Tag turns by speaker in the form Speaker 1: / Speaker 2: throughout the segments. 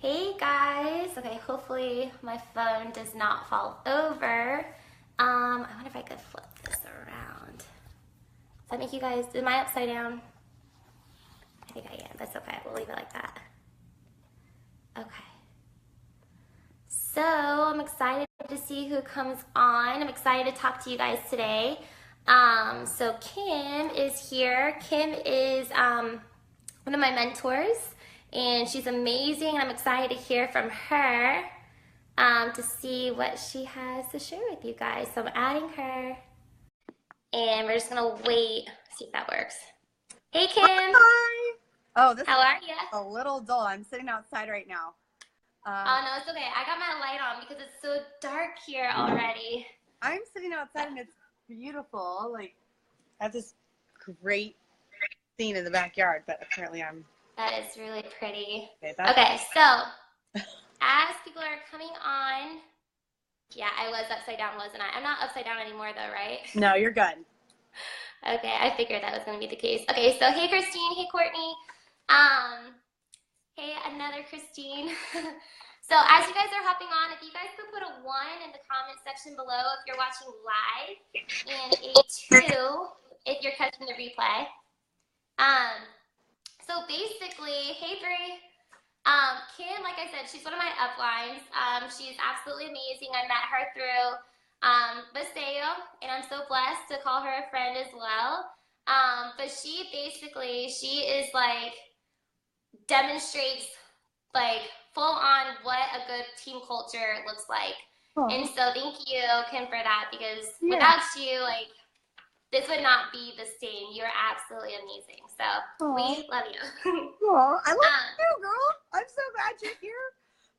Speaker 1: Hey guys. Okay, hopefully my phone does not fall over. I wonder if I could flip this around. Does that make you guys, am I upside down? I think I am. That's okay. We'll leave it like that. Okay. So I'm excited to see who comes on. I'm excited to talk to you guys today. So Kim is here. Kim is one of my mentors, and she's amazing. And I'm excited to hear from her to see what she has to share with you guys. So I'm adding her, and we're just gonna wait, see if that works. Hey Kim.
Speaker 2: Hi. Oh, this
Speaker 1: How
Speaker 2: is
Speaker 1: are you?
Speaker 2: a little dull. I'm sitting outside right now.
Speaker 1: Oh no, it's okay. I got my light on because it's so dark here already.
Speaker 2: I'm sitting outside and it's beautiful. Like, I have this great scene in the backyard, but apparently I'm.
Speaker 1: That is really pretty.
Speaker 2: Okay,
Speaker 1: Okay, so as people are coming on, yeah, I was upside down, wasn't I? I'm not upside down anymore though, right?
Speaker 2: No, you're good.
Speaker 1: Okay, I figured that was going to be the case. Okay, so hey Christine, hey Courtney, um, hey another Christine. So as you guys are hopping on, if you guys could put a 1 in the comment section below if you're watching live, and a 2 if you're catching the replay. So basically, hey Bree, Kim, like I said, she's one of my uplines. She's absolutely amazing. I met her through Vasayo, and I'm so blessed to call her a friend as well. But she is like, demonstrates like full on what a good team culture looks like.
Speaker 2: Oh.
Speaker 1: And so thank you, Kim, for that, because
Speaker 2: Yeah.
Speaker 1: without you, like, this would not be the same. You're absolutely amazing. So we love you.
Speaker 2: Oh, I love you, girl. I'm so glad you're here.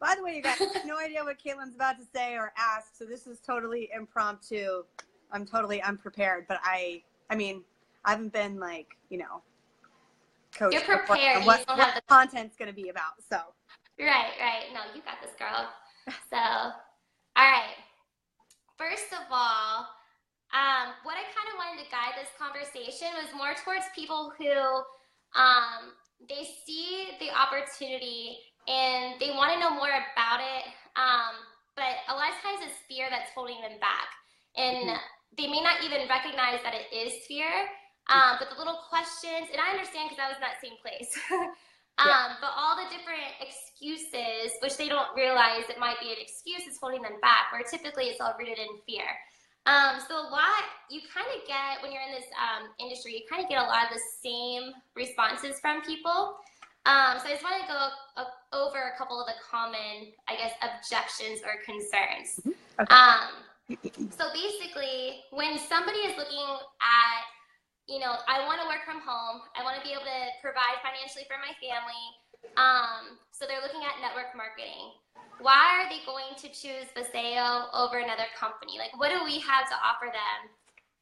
Speaker 2: By the way, you guys have no idea what Caitlin's about to say or ask, so this is totally impromptu. I'm totally unprepared, but I mean, I haven't been like, coached.
Speaker 1: You're prepared. You
Speaker 2: What
Speaker 1: don't have the
Speaker 2: content's going to be about, so.
Speaker 1: Right. No, you got this, girl. So, all right. First of all, what I kind of wanted to guide this conversation was more towards people who they see the opportunity and they want to know more about it, but a lot of times it's fear that's holding them back, and they may not even recognize that it is fear, but the little questions, and I understand because I was in that same place. But all the different excuses, which they don't realize it might be an excuse, is holding them back, where typically it's all rooted in fear. So a lot, you kind of get, when you're in this industry, you kind of get a lot of the same responses from people. So I just want to go over a couple of the common, I guess, objections or concerns. Okay. So basically, when somebody is looking at, I want to work from home, I want to be able to provide financially for my family, so they're looking at network marketing. Why are they going to choose Vasayo over another company? Like, what do we have to offer them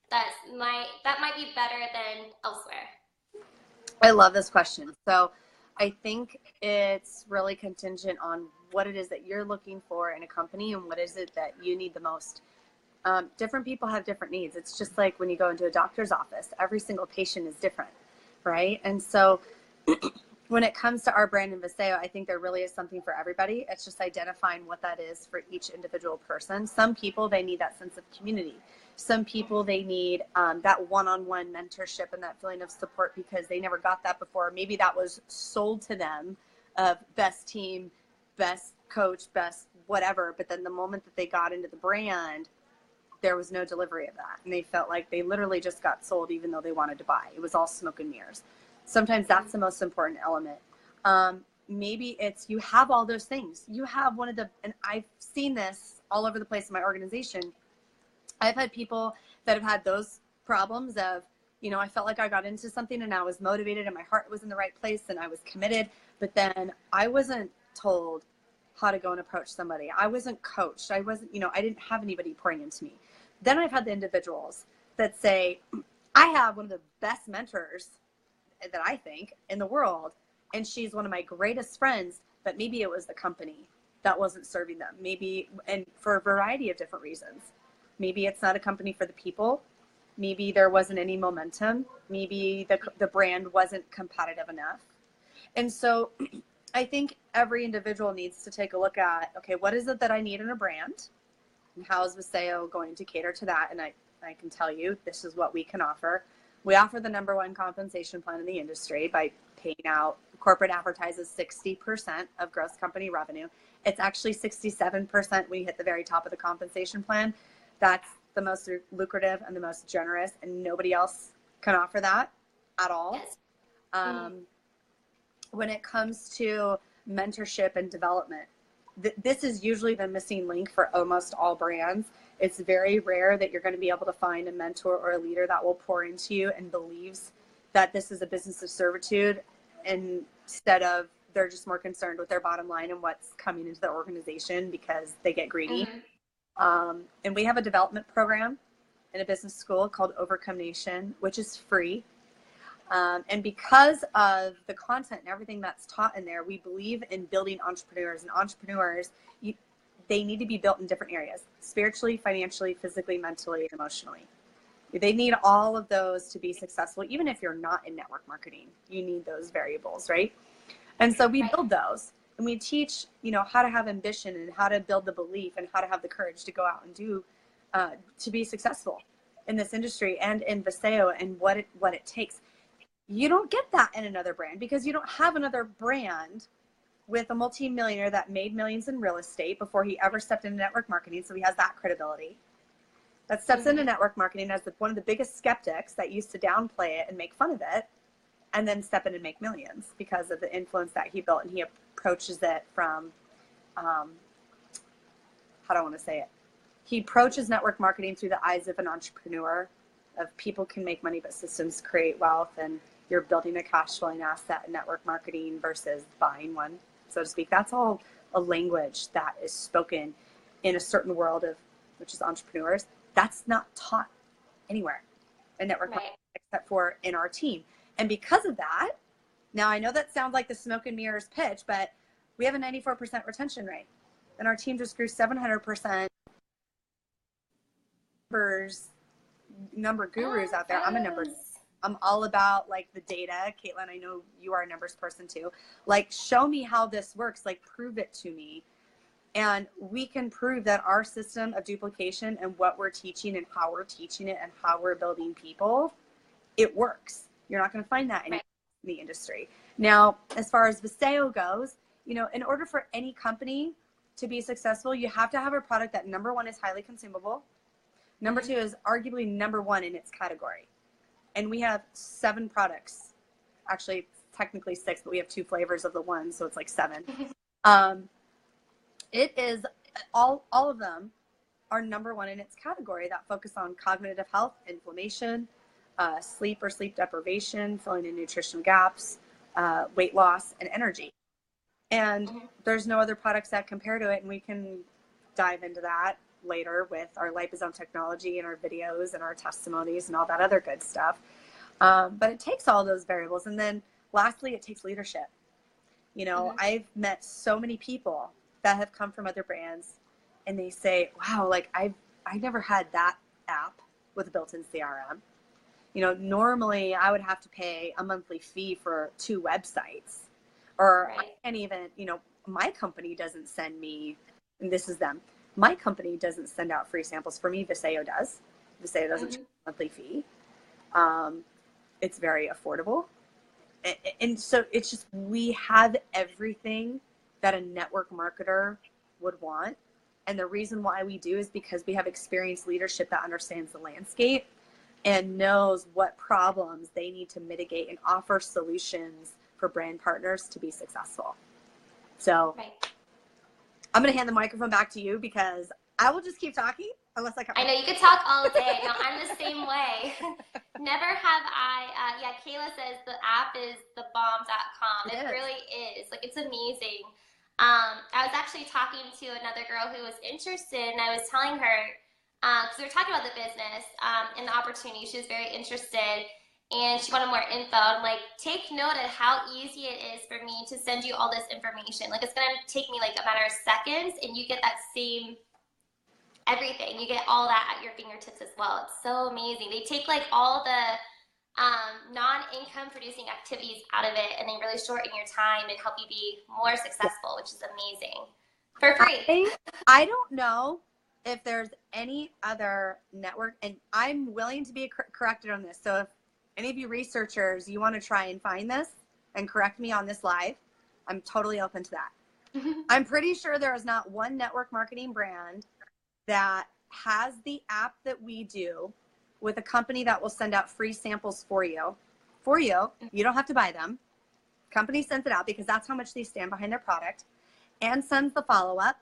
Speaker 1: that might be better than elsewhere?
Speaker 2: I love this question. So I think it's really contingent on what it is that you're looking for in a company and what is it that you need the most. Different people have different needs. It's just like when you go into a doctor's office, every single patient is different, right? And so when it comes to our brand in Vasayo, I think there really is something for everybody. It's just identifying what that is for each individual person. Some people, they need that sense of community. Some people, they need that one-on-one mentorship and that feeling of support because they never got that before. Maybe that was sold to them of best team, best coach, best whatever. But then the moment that they got into the brand, there was no delivery of that. And they felt like they literally just got sold even though they wanted to buy. It was all smoke and mirrors. Sometimes that's the most important element. Maybe it's you have all those things. You have one of the, and I've seen this all over the place in my organization. I've had people that have had those problems of, I felt like I got into something and I was motivated and my heart was in the right place and I was committed, but then I wasn't told how to go and approach somebody. I wasn't coached. I wasn't, I didn't have anybody pouring into me. Then I've had the individuals that say, I have one of the best mentors that I think in the world, and she's one of my greatest friends, but maybe it was the company that wasn't serving them. Maybe, and for a variety of different reasons. Maybe it's not a company for the people. Maybe there wasn't any momentum. Maybe the brand wasn't competitive enough. And so I think every individual needs to take a look at, okay, what is it that I need in a brand? And how is Vasayo going to cater to that? And I can tell you, this is what we can offer. We offer the number one compensation plan in the industry by paying out, corporate advertises 60% of gross company revenue. It's actually 67% when you hit the very top of the compensation plan. That's the most lucrative and the most generous, and nobody else can offer that at all.
Speaker 1: Yes.
Speaker 2: When it comes to mentorship and development, this is usually the missing link for almost all brands. It's very rare that you're going to be able to find a mentor or a leader that will pour into you and believes that this is a business of servitude, instead of they're just more concerned with their bottom line and what's coming into their organization because they get greedy. And we have a development program in a business school called Overcome Nation, which is free. And because of the content and everything that's taught in there, we believe in building entrepreneurs. And entrepreneurs, they need to be built in different areas: spiritually, financially, physically, mentally, and emotionally. They need all of those to be successful. Even if you're not in network marketing, you need those variables, right? And so we build those, and we teach, how to have ambition and how to build the belief and how to have the courage to go out and do, to be successful in this industry and in Vasayo, and what it takes. You don't get that in another brand because you don't have another brand with a multi-millionaire that made millions in real estate before he ever stepped into network marketing. So he has that credibility. That steps into network marketing as one of the biggest skeptics that used to downplay it and make fun of it, and then step in and make millions because of the influence that he built. And he approaches it from, how do I want to say it? He approaches network marketing through the eyes of an entrepreneur, of people can make money, but systems create wealth, and you're building a cash flowing asset in network marketing versus buying one, so to speak. That's all a language that is spoken in a certain world of, which is entrepreneurs. That's not taught anywhere in network marketing except for in our team. And because of that, now I know that sounds like the smoke and mirrors pitch, but we have a 94% retention rate, and our team just grew 700%. Number gurus out there. I'm all about like the data. Caitlin, I know you are a numbers person too. Like, show me how this works. Like, prove it to me. And we can prove that our system of duplication and what we're teaching and how we're teaching it and how we're building people, it works. You're not going to find that in the industry. Now, as far as Vasayo goes, in order for any company to be successful, you have to have a product that, number one, is highly consumable. Number two is arguably number one in its category. And we have 7 products. Actually, technically 6, but we have 2 flavors of the one, so it's like 7. It is, all of them are number one in its category that focus on cognitive health, inflammation, sleep or sleep deprivation, filling in nutritional gaps, weight loss, and energy. And there's no other products that compare to it, and we can dive into that later with our liposome technology and our videos and our testimonies and all that other good stuff. But it takes all those variables. And then lastly, it takes leadership. I've met so many people that have come from other brands, and they say, wow, like I never had that app with a built-in CRM. Normally I would have to pay a monthly fee for 2 websites, or I can't even, my company doesn't send me, and this is them, my company doesn't send out free samples. For me, Vasayo does. Vasayo doesn't charge a monthly fee. It's very affordable. And so it's just, we have everything that a network marketer would want. And the reason why we do is because we have experienced leadership that understands the landscape and knows what problems they need to mitigate and offer solutions for brand partners to be successful. So I'm going to hand the microphone back to you because I will just keep talking unless I
Speaker 1: know you could talk all day. No, I'm the same way. Never have I, Kayla says the app is thebomb.com. It really is. Like, it's amazing. I was actually talking to another girl who was interested, and I was telling her, because we were talking about the business and the opportunity. She was very interested, and she wanted more info. I'm like, take note of how easy it is for me to send you all this information. Like, it's going to take me like a matter of seconds, and you get that same everything. You get all that at your fingertips as well. It's so amazing. They take like all the non-income producing activities out of it, and they really shorten your time and help you be more successful, which is amazing. For free.
Speaker 2: I don't know if there's any other network, and I'm willing to be corrected on this. So if any of you researchers, you want to try and find this and correct me on this live, I'm totally open to that. I'm pretty sure there is not one network marketing brand that has the app that we do with a company that will send out free samples for you. You don't have to buy them. Company sends it out because that's how much they stand behind their product, and sends the follow-up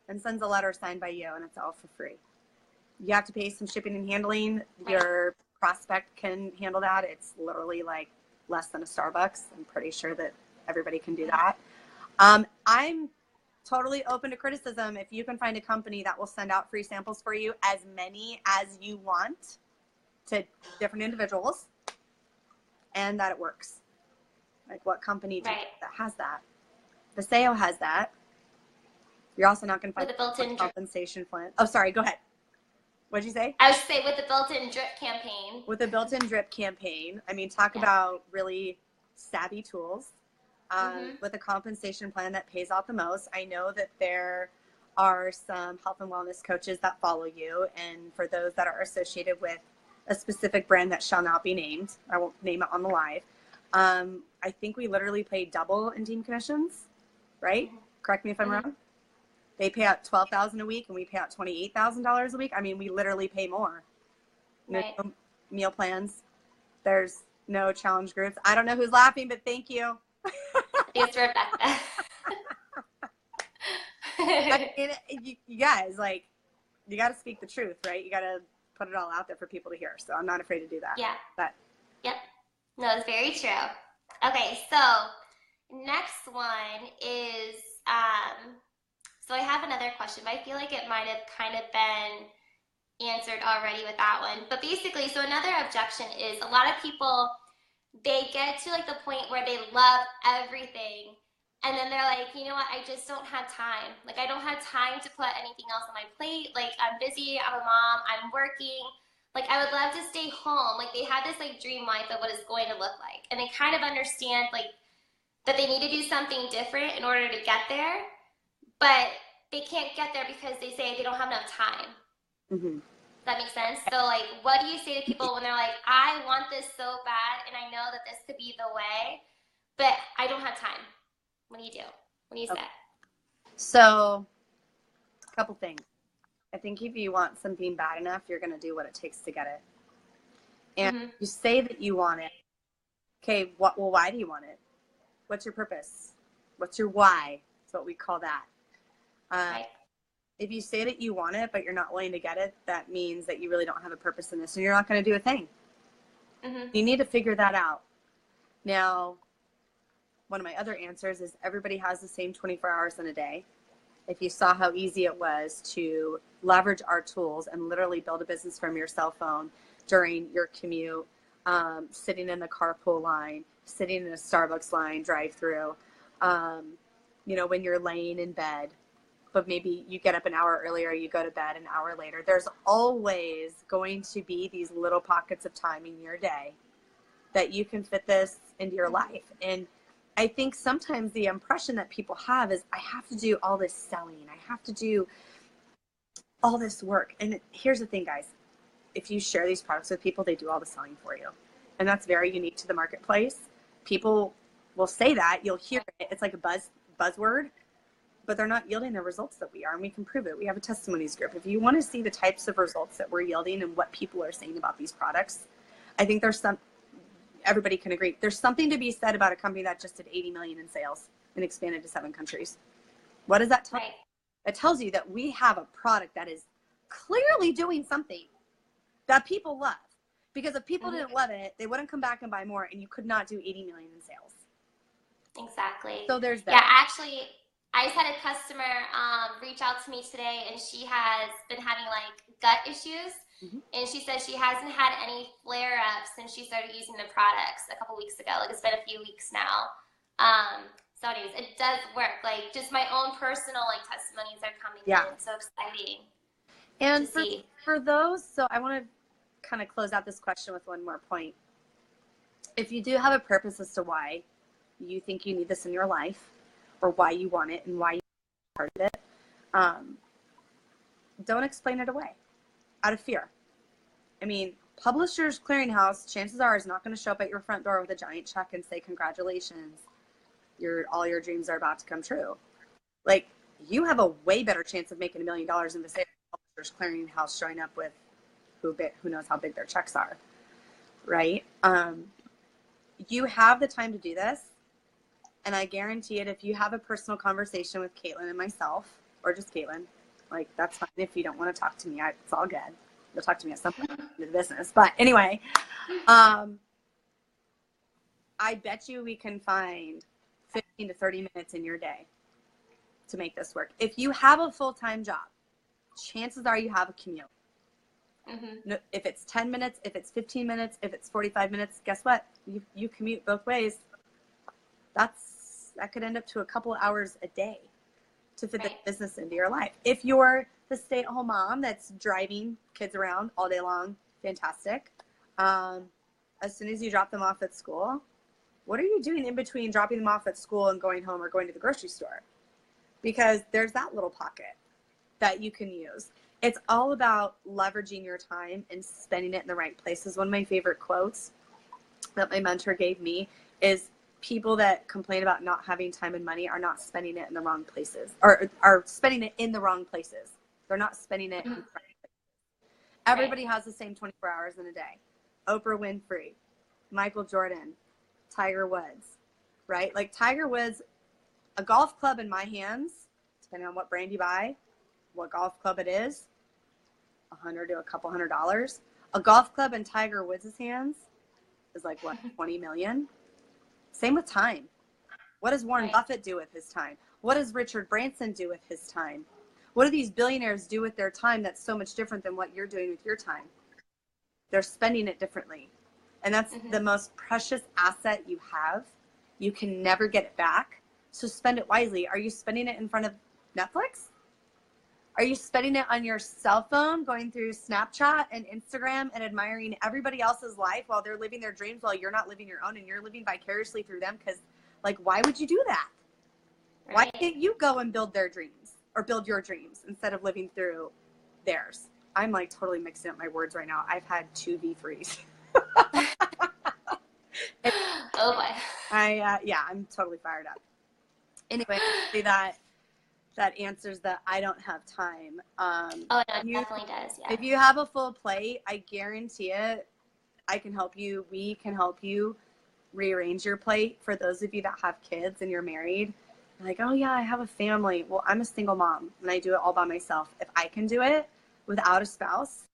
Speaker 2: and sends a letter signed by you, and it's all for free. You have to pay some shipping and handling. Your prospect can handle that. It's literally like less than a Starbucks. I'm pretty sure that everybody can do that. I'm totally open to criticism if you can find a company that will send out free samples for you, as many as you want, to different individuals, and that it works. Like, what company that has that? Vasayo has that. You're also not going to find
Speaker 1: with a built-in
Speaker 2: compensation plan. Oh, sorry. Go ahead. What'd you say?
Speaker 1: I would say with the built-in drip campaign.
Speaker 2: With a built-in drip campaign. I mean, talk about really savvy tools. With a compensation plan that pays out the most. I know that there are some health and wellness coaches that follow you, and for those that are associated with a specific brand that shall not be named, I won't name it on the live. I think we literally pay double in team commissions, right? Correct me if I'm wrong. They pay out $12,000 a week, and we pay out $28,000 a week. I mean, we literally pay more. No meal plans. There's no challenge groups. I don't know who's laughing, but thank you.
Speaker 1: It's Rebecca.
Speaker 2: You guys, like, you got to speak the truth, right? You got to put it all out there for people to hear. So I'm not afraid to do that.
Speaker 1: Yeah.
Speaker 2: But
Speaker 1: yep. No, it's very true. Okay, so next one is, so I have another question, but I feel like it might have kind of been answered already with that one. But basically, so another objection is a lot of people, they get to like the point where they love everything, and then they're like, you know what, I just don't have time. Like, I don't have time to put anything else on my plate. Like, I'm busy, I'm a mom, I'm working. Like, I would love to stay home. Like, they have this like dream life of what it's going to look like, and they kind of understand like that they need to do something different in order to get there, but they can't get there because they say they don't have enough time. Does that make sense? So, like, what do you say to people when they're like, I want this so bad, and I know that this could be the way, but I don't have time? What do you do? What do you say?
Speaker 2: So, a couple things. I think if you want something bad enough, you're going to do what it takes to get it. And you say that you want it. Okay, well, why do you want it? What's your purpose? What's your why? That's what we call that. If you say that you want it, but you're not willing to get it, that means that you really don't have a purpose in this, and you're not going to do a thing. You need to figure that out. Now, one of my other answers is everybody has the same 24 hours in a day. If you saw how easy it was to leverage our tools and literally build a business from your cell phone during your commute, sitting in the carpool line, sitting in a Starbucks line, drive-through, when you're laying in bed, but maybe you get up an hour earlier, you go to bed an hour later. There's always going to be these little pockets of time in your day that you can fit this into your life. And I think sometimes the impression that people have is, I have to do all this selling. I have to do all this work. And here's the thing, guys. If you share these products with people, they do all the selling for you. And that's very unique to the marketplace. People will say that. You'll hear it. It's like a buzzword, but they're not yielding the results that we are. And we can prove it. We have a testimonies group. If you want to see the types of results that we're yielding and what people are saying about these products, I think everybody can agree. There's something to be said about a company that just did 80 million in sales and expanded to 7 countries. What does that tell you? It tells you that we have a product that is clearly doing something that people love. Because if people didn't love it, they wouldn't come back and buy more, and you could not do 80 million in sales.
Speaker 1: Exactly.
Speaker 2: So there's that.
Speaker 1: Yeah, actually, I just had a customer reach out to me today, and she has been having like gut issues. And she says she hasn't had any flare-ups since she started using the products a couple weeks ago. Like, it's been a few weeks now. So anyways, it does work. Like, just my own personal like testimonies are coming in. So exciting.
Speaker 2: And for those, so I want to kind of close out this question with one more point. if you do have a purpose as to why you think you need this in your life, or why you want it and why you part of it, don't explain it away out of fear. I mean, Publishers Clearinghouse, chances are, is not going to show up at your front door with a giant check and say, congratulations, all your dreams are about to come true. Like, you have a way better chance of making $1 million in Vasayo Publishers Clearinghouse showing up with who knows how big their checks are, right? You have the time to do this, and I guarantee it. If you have a personal conversation with Caitlin and myself, or just Caitlin, like, that's fine. If you don't want to talk to me, it's all good. You'll talk to me at some point in the business. But anyway, I bet you we can find 15 to 30 minutes in your day to make this work. If you have a full-time job, chances are you have a commute. No, if it's 10 minutes, if it's 15 minutes, if it's 45 minutes, guess what? You commute both ways. That could end up to a couple of hours a day to fit the business into your life. If you're the stay-at-home mom that's driving kids around all day long, fantastic. As soon as you drop them off at school, what are you doing in between dropping them off at school and going home or going to the grocery store? Because there's that little pocket that you can use. It's all about leveraging your time and spending it in the right places. One of my favorite quotes that my mentor gave me is, people that complain about not having time and money are not spending it in the wrong places, or are spending it in the wrong places. They're not spending it in the right places. Everybody has the same 24 hours in a day. Oprah Winfrey, Michael Jordan, Tiger Woods, right? Like, Tiger Woods, a golf club in my hands, depending on what brand you buy, what golf club it is, $100 to a couple $100. A golf club in Tiger Woods' hands is like, what, 20 million? Same with time. What does Warren Buffett do with his time? What does Richard Branson do with his time? What do these billionaires do with their time that's so much different than what you're doing with your time? They're spending it differently. And that's the most precious asset you have. You can never get it back. So spend it wisely. Are you spending it in front of Netflix? Are you spending it on your cell phone, going through Snapchat and Instagram and admiring everybody else's life while they're living their dreams, while you're not living your own and you're living vicariously through them? Because, like, why would you do that? Why can't you go and build their dreams, or build your dreams, instead of living through theirs? I'm like totally mixing up my words right now. I've had 2 V3s.
Speaker 1: Oh boy.
Speaker 2: I'm totally fired up. Anyway, see that answers the I don't have time.
Speaker 1: Oh, no, it definitely does, yeah.
Speaker 2: If you have a full plate, I guarantee it, I can help you. We can help you rearrange your plate. For those of you that have kids and you're married, you're like, oh yeah, I have a family. Well, I'm a single mom and I do it all by myself. If I can do it without a spouse,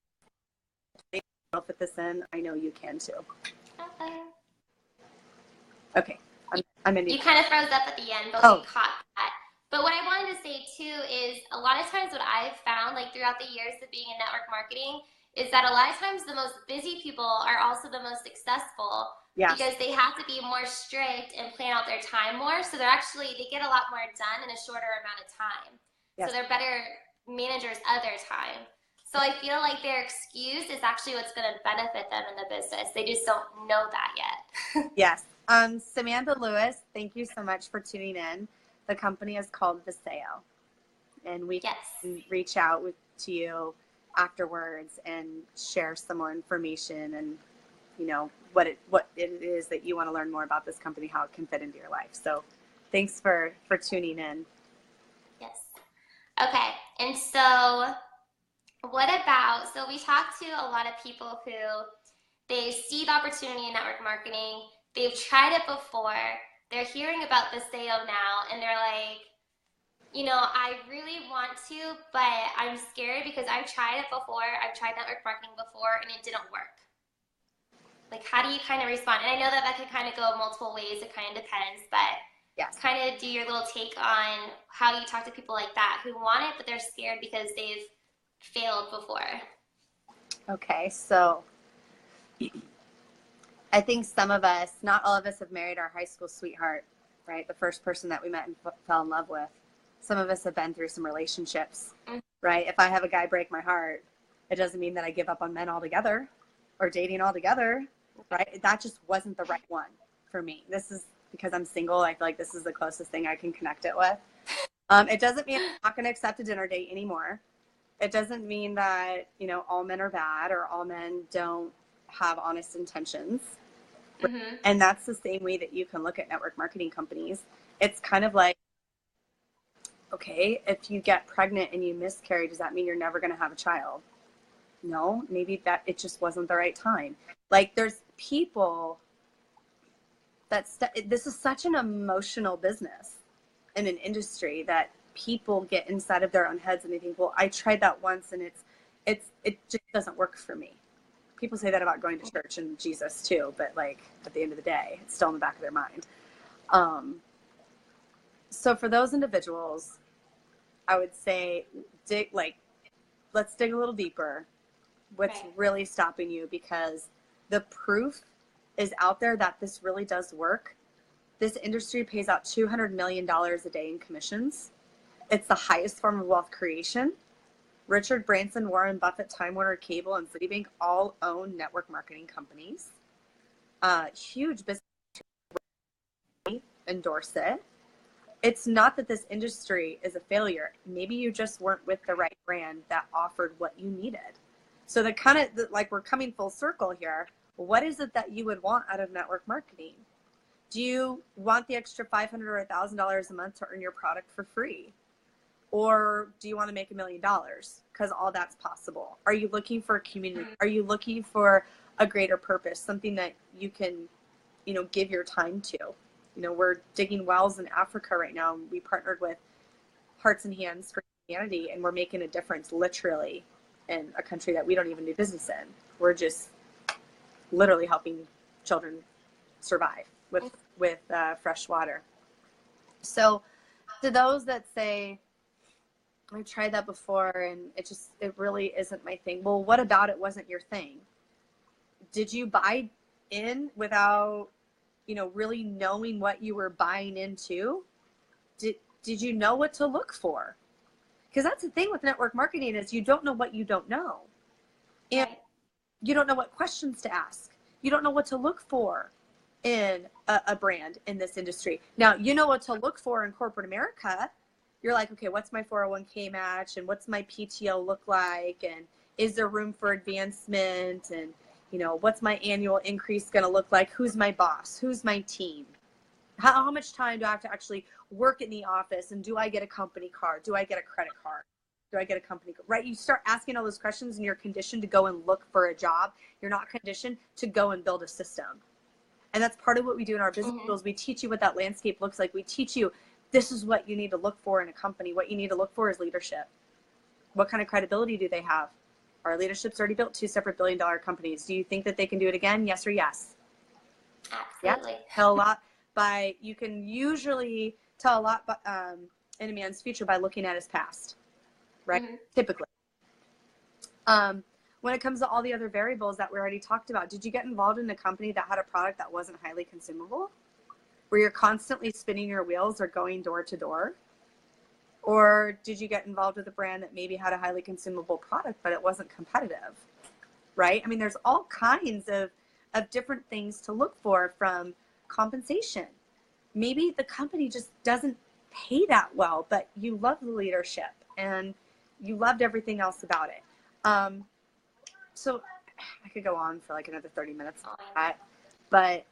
Speaker 2: I'll fit this in. I know you can too. Okay. I'm in.
Speaker 1: You kind of froze up at the end, but we caught that. But what I wanted to say too is, a lot of times what I've found, like throughout the years of being in network marketing, is that a lot of times the most busy people are also the most successful. Yes. Because they have to be more strict and plan out their time more. So they get a lot more done in a shorter amount of time. Yes. So they're better managers of their time. So I feel like their excuse is actually what's going to benefit them in the business. They just don't know that yet.
Speaker 2: Yes. Samantha Lewis, thank you so much for tuning in. The company is called Vasayo, and we can reach out to you afterwards and share some more information, and what it is that you want to learn more about this company, how it can fit into your life. So thanks for tuning in.
Speaker 1: Yes. Okay. And so so we talked to a lot of people who they see the opportunity in network marketing. They've tried it before. They're hearing about Vasayo now, and they're like, I really want to, but I'm scared because I've tried it before. I've tried network marketing before, and it didn't work. Like, how do you kind of respond? And I know that could kind of go multiple ways. It kind of depends, but kind of do your little take on how you talk to people like that who want it, but they're scared because they've failed before. Okay, so I think some of us, not all of us, have married our high school sweetheart, right? The first person that we met and fell in love with. Some of us have been through some relationships, right? If I have a guy break my heart, it doesn't mean that I give up on men altogether or dating altogether.
Speaker 2: right? That just wasn't the right one for me. This is because I'm single. I feel like this is the closest thing I can connect it with. It doesn't mean I'm not going to accept a dinner date anymore. It doesn't mean that, you know, all men are bad or all men don't have honest intentions.
Speaker 1: Mm-hmm.
Speaker 2: And that's the same way that you can look at network marketing companies. It's kind of like, okay, if you get pregnant and you miscarry, does that mean you're never going to have a child? No, maybe that it just wasn't the right time. Like there's people this is such an emotional business in an industry that people get inside of their own heads and they think, well, I tried that once and it just doesn't work for me. People say that about going to church and Jesus too, but like at the end of the day, it's still in the back of their mind. So for those individuals, I would say let's dig a little deeper. What's really stopping you, because the proof is out there that this really does work. This industry pays out $200 million a day in commissions. It's the highest form of wealth creation. Richard Branson, Warren Buffett, Time Warner Cable, and Citibank all own network marketing companies. Huge business endorse it. It's not that this industry is a failure. Maybe you just weren't with the right brand that offered what you needed. So like we're coming full circle here. What is it that you would want out of network marketing? Do you want the extra $500 or $1,000 a month to earn your product for free? Or do you want to make $1 million? Because all that's possible. Are you looking for a community? Are you looking for a greater purpose? Something that you can, you know, give your time to? You know, we're digging wells in Africa right now. We partnered with Hearts and Hands for Humanity, and we're making a difference literally in a country that we don't even do business in. We're just literally helping children survive with fresh water. So to those that say, I tried that before and it really isn't my thing. Well, what about it wasn't your thing? Did you buy in without, you know, really knowing what you were buying into? Did you know what to look for? Because that's the thing with network marketing is you don't know what you don't know. And you don't know what questions to ask. You don't know what to look for in a brand in this industry. Now, you know what to look for in corporate America. You're like, okay, what's my 401k match and what's my PTO look like? And is there room for advancement? And, you know, what's my annual increase going to look like? Who's my boss? Who's my team? How much time do I have to actually work in the office? And do I get a company card? Do I get a credit card? Do I get a company card? Right? You start asking all those questions and you're conditioned to go and look for a job. You're not conditioned to go and build a system. And that's part of what we do in our business schools. We teach you what that landscape looks like. We teach you this is what you need to look for in a company. What you need to look for is leadership. What kind of credibility do they have? Our leadership's already built 2 separate billion-dollar companies. Do you think that they can do it again? Yes or yes?
Speaker 1: Absolutely.
Speaker 2: Yeah, tell a lot you can usually tell a lot in a man's future by looking at his past, right? Typically. When it comes to all the other variables that we already talked about, did you get involved in a company that had a product that wasn't highly consumable? Where you're constantly spinning your wheels or going door to door? Or did you get involved with a brand that maybe had a highly consumable product, but it wasn't competitive, right? I mean, there's all kinds of different things to look for, from compensation. Maybe the company just doesn't pay that well, but you love the leadership and you loved everything else about it. So I could go on for like another 30 minutes on that, but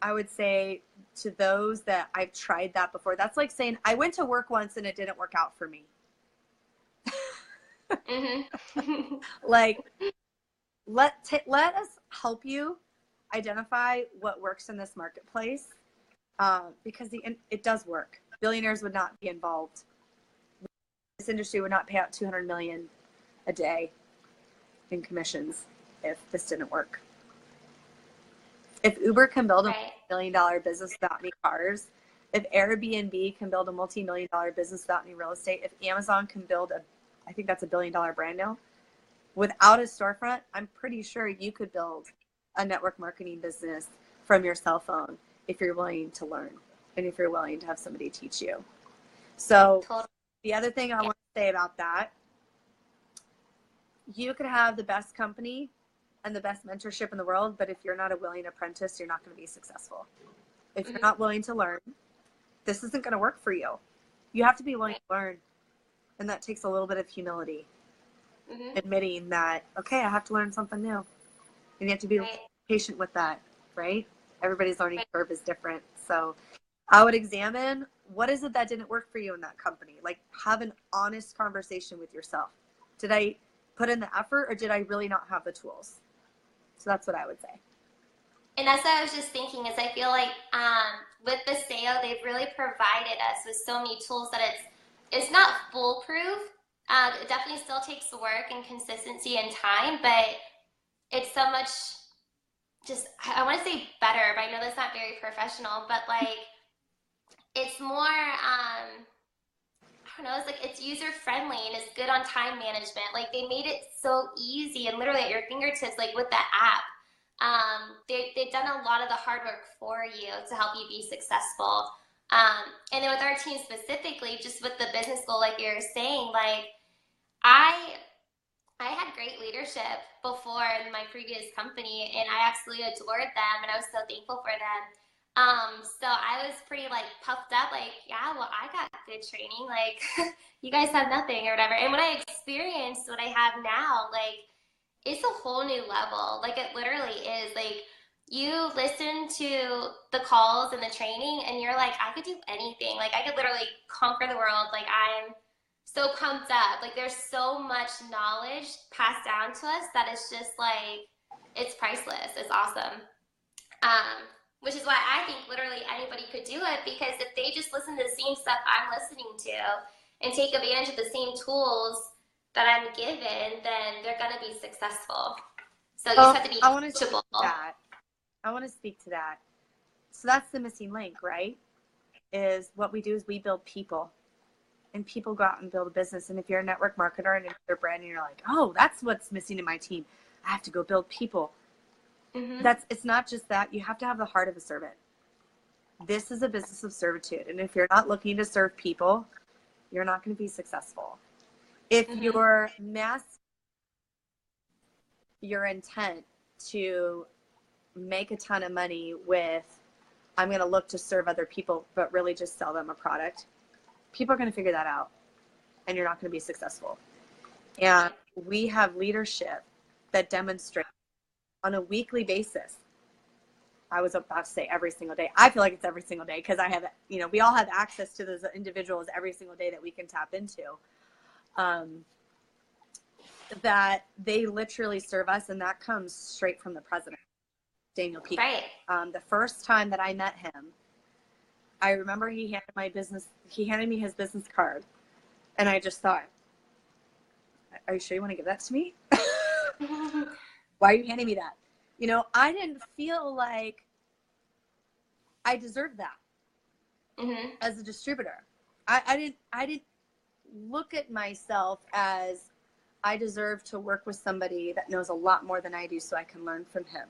Speaker 2: I would say to those that I've tried that before, that's like saying I went to work once and it didn't work out for me. Like, let us help you identify what works in this marketplace, because it does work. Billionaires would not be involved. This industry would not pay out $200 million a day in commissions if this didn't work. If Uber can build a $1 million business without any cars, if Airbnb can build a multi-million-dollar business without any real estate, if Amazon can build I think that's $1 billion brand now, without a storefront, I'm pretty sure you could build a network marketing business from your cell phone if you're willing to learn and if you're willing to have somebody teach you. So the other thing I want to say about that, you could have the best company and the best mentorship in the world, but if you're not a willing apprentice, you're not going to be successful. If you're not willing to learn, this isn't going to work for you. You have to be willing to learn. And that takes a little bit of humility, admitting that, okay, I have to learn something new. And you have to be patient with that, right? Everybody's learning curve is different. So I would examine, what is it that didn't work for you in that company? Like, have an honest conversation with yourself. Did I put in the effort, or did I really not have the tools? So that's what I would say.
Speaker 1: And that's what I was just thinking, is I feel like with Vasayo, they've really provided us with so many tools that it's not foolproof. It definitely still takes work and consistency and time, but it's so much just, I want to say better, but I know that's not very professional, but like it's more, I don't know, it's like it's user friendly and it's good on time management. Like they made it so easy and literally at your fingertips, like with the app. They've done a lot of the hard work for you to help you be successful. And then with our team specifically, just with the business goal, like you're saying, like I had great leadership before in my previous company, and I absolutely adored them, and I was so thankful for them. So I was pretty like puffed up, like, yeah, well, I got good training, like you guys have nothing or whatever. And when I experienced what I have now, like it's a whole new level. Like it literally is. Like you listen to the calls and the training and you're like, I could do anything. Like I could literally conquer the world. Like I'm so pumped up. Like there's so much knowledge passed down to us that it's just like, it's priceless. It's awesome. Which is why I think literally anybody could do it, because if they just listen to the same stuff I'm listening to and take advantage of the same tools that I'm given, then they're going to be successful. So you just have to be teachable.
Speaker 2: I want to speak to that. So that's the missing link, right? Is what we do is we build people, and people go out and build a business. And if you're a network marketer and you're a brand and you're like, oh, that's what's missing in my team, I have to go build people. It's not just that. You have to have the heart of a servant. This is a business of servitude. And if you're not looking to serve people, you're not going to be successful. If your your intent to make a ton of money with, I'm going to look to serve other people, but really just sell them a product, people are going to figure that out, and you're not going to be successful. And we have leadership that demonstrates on a weekly basis. I was about to say every single day. I feel like it's every single day, because I have, we all have access to those individuals every single day that we can tap into. That they literally serve us, and that comes straight from the president, Daniel P.
Speaker 1: Right.
Speaker 2: The first time that I met him, I remember he handed me his business card, and I just thought, are you sure you want to give that to me? Why are you handing me that? I didn't feel like I deserved that as a distributor. I didn't look at myself as I deserve to work with somebody that knows a lot more than I do, so I can learn from him.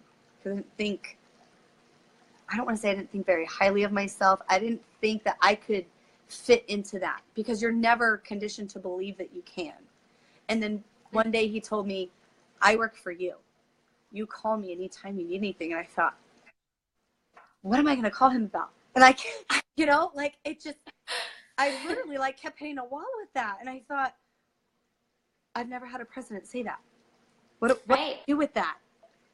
Speaker 2: I don't want to say I didn't think very highly of myself. I didn't think that I could fit into that, because you're never conditioned to believe that you can. And then one day he told me, I work for you. You call me anytime you need anything. And I thought, what am I going to call him about? And I literally kept hitting a wall with that. And I thought, I've never had a president say that. What do I do with that?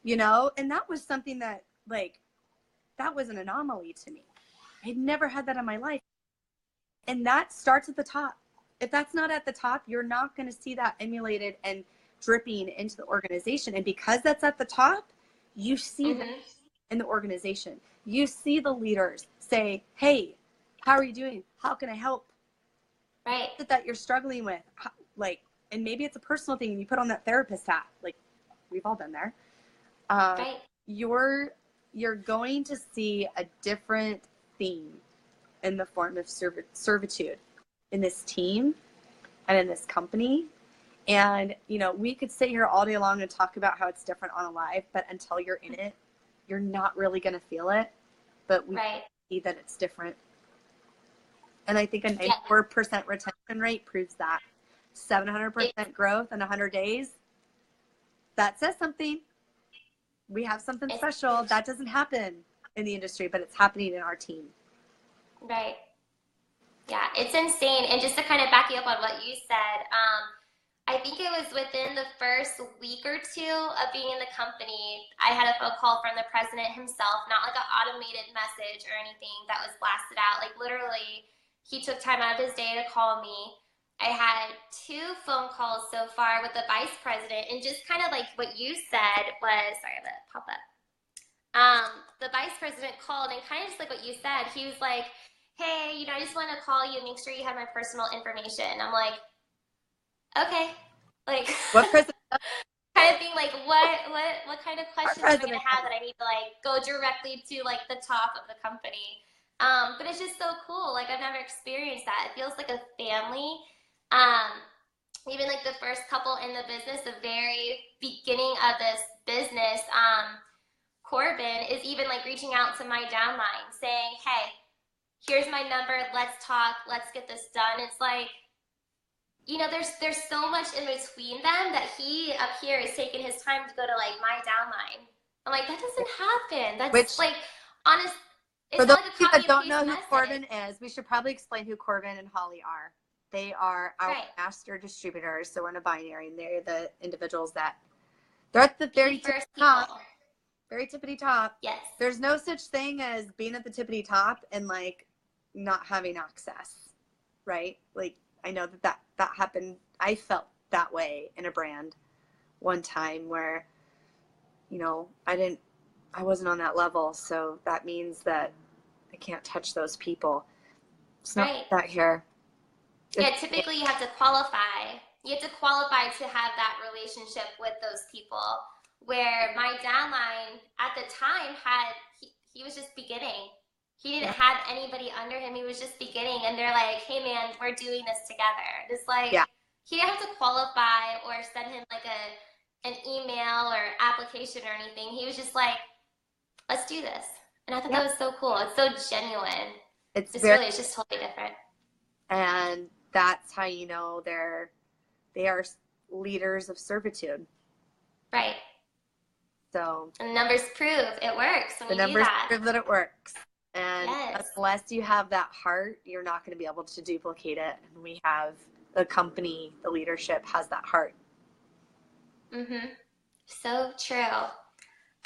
Speaker 2: And that was something that that was an anomaly to me. I'd never had that in my life. And that starts at the top. If that's not at the top, you're not going to see that emulated and dripping into the organization. And because that's at the top, you see that in the organization. You see the leaders say, hey, how are you doing? How can I help?
Speaker 1: Right.
Speaker 2: What is it that you're struggling with? And maybe it's a personal thing and you put on that therapist hat. We've all been there.
Speaker 1: Right.
Speaker 2: You're going to see a different theme in the form of servitude in this team and in this company. And, we could sit here all day long and talk about how it's different on a live, but until you're in it, you're not really going to feel it. But we see that it's different. And I think a 94% retention rate proves that. 700% growth in 100 days. That says something. we have something special. That doesn't happen in the industry, but it's happening in our team.
Speaker 1: Right. Yeah, it's insane. And just to kind of back you up on what you said, I think it was within the first week or two of being in the company, I had a phone call from the president himself, not like an automated message or anything that was blasted out. Like literally, he took time out of his day to call me. I had 2 phone calls so far with the vice president, and just kind of like what you said was, sorry, I'm gonna pop up. The vice president called, and kind of just like what you said, he was like, hey, I just want to call you and make sure you have my personal information. I'm like, okay, like
Speaker 2: What president?
Speaker 1: kind of thing, like what kind of questions am I going to have that I need to like go directly to like the top of the company? But it's just so cool. Like I've never experienced that. It feels like a family. Even like the first couple in the business, the very beginning of this business, Corbin is even like reaching out to my downline saying, hey, here's my number, let's talk, let's get this done. It's like, there's so much in between them that he up here is taking his time to go to like my downline. I'm like, that doesn't happen. That's like honest. It's
Speaker 2: for those
Speaker 1: not like
Speaker 2: of you that don't know who
Speaker 1: message.
Speaker 2: Corbin is, we should probably explain who Corbin and Holly are. They are our master distributors. So we're in a binary, and they're the individuals that they're at the very top. Very tippity top.
Speaker 1: Yes.
Speaker 2: There's no such thing as being at the tippity top and like not having access, right? Like I know that happened. I felt that way in a brand one time where, I wasn't on that level. So that means that I can't touch those people. It's not that here.
Speaker 1: Yeah, typically you have to qualify. You have to qualify to have that relationship with those people. Where my downline at the time he was just beginning. He didn't have anybody under him. He was just beginning. And they're like, hey man, we're doing this together. It's like, he didn't have to qualify or send him like an email or application or anything. He was just like, let's do this. And I thought that was so cool. It's so genuine. It's just totally different.
Speaker 2: And that's how they are leaders of servitude.
Speaker 1: Right.
Speaker 2: So
Speaker 1: and the numbers prove it works.
Speaker 2: The numbers prove that it works. And unless you have that heart, you're not going to be able to duplicate it. And we have the company, the leadership has that heart.
Speaker 1: So true. All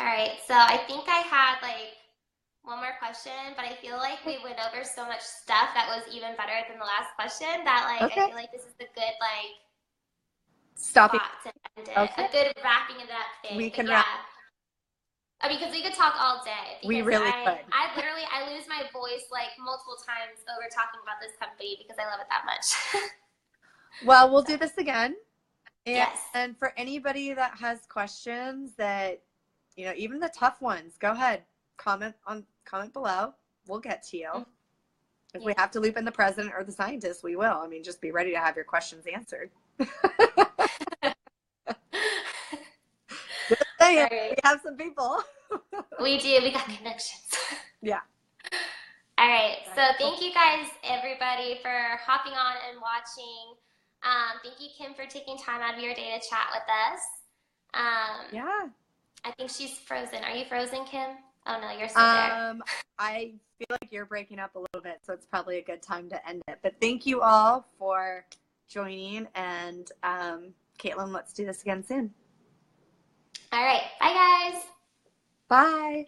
Speaker 1: right. So I think I had like one more question, but I feel like we went over so much stuff that was even better than the last question that like I feel like this is the good like
Speaker 2: stopping
Speaker 1: to end it. A good wrapping it up thing.
Speaker 2: We can wrap.
Speaker 1: I mean, because we could talk all day.
Speaker 2: We really could.
Speaker 1: I lose my voice like multiple times over talking about this company because I love it that much.
Speaker 2: Well, we'll do this again.
Speaker 1: Yes.
Speaker 2: And for anybody that has questions that, even the tough ones, go ahead, comment below. We'll get to you. If we have to loop in the president or the scientist, we will. I mean, just be ready to have your questions answered. We have some people.
Speaker 1: We do. We got connections.
Speaker 2: Yeah.
Speaker 1: All right. So thank you guys, everybody, for hopping on and watching. Thank you, Kim, for taking time out of your day to chat with us.
Speaker 2: Yeah.
Speaker 1: I think she's frozen. Are you frozen, Kim? Oh, no, you're still there.
Speaker 2: I feel like you're breaking up a little bit, so it's probably a good time to end it. But thank you all for joining. And Caitlin, let's do this again soon.
Speaker 1: All right. Bye, guys.
Speaker 2: Bye.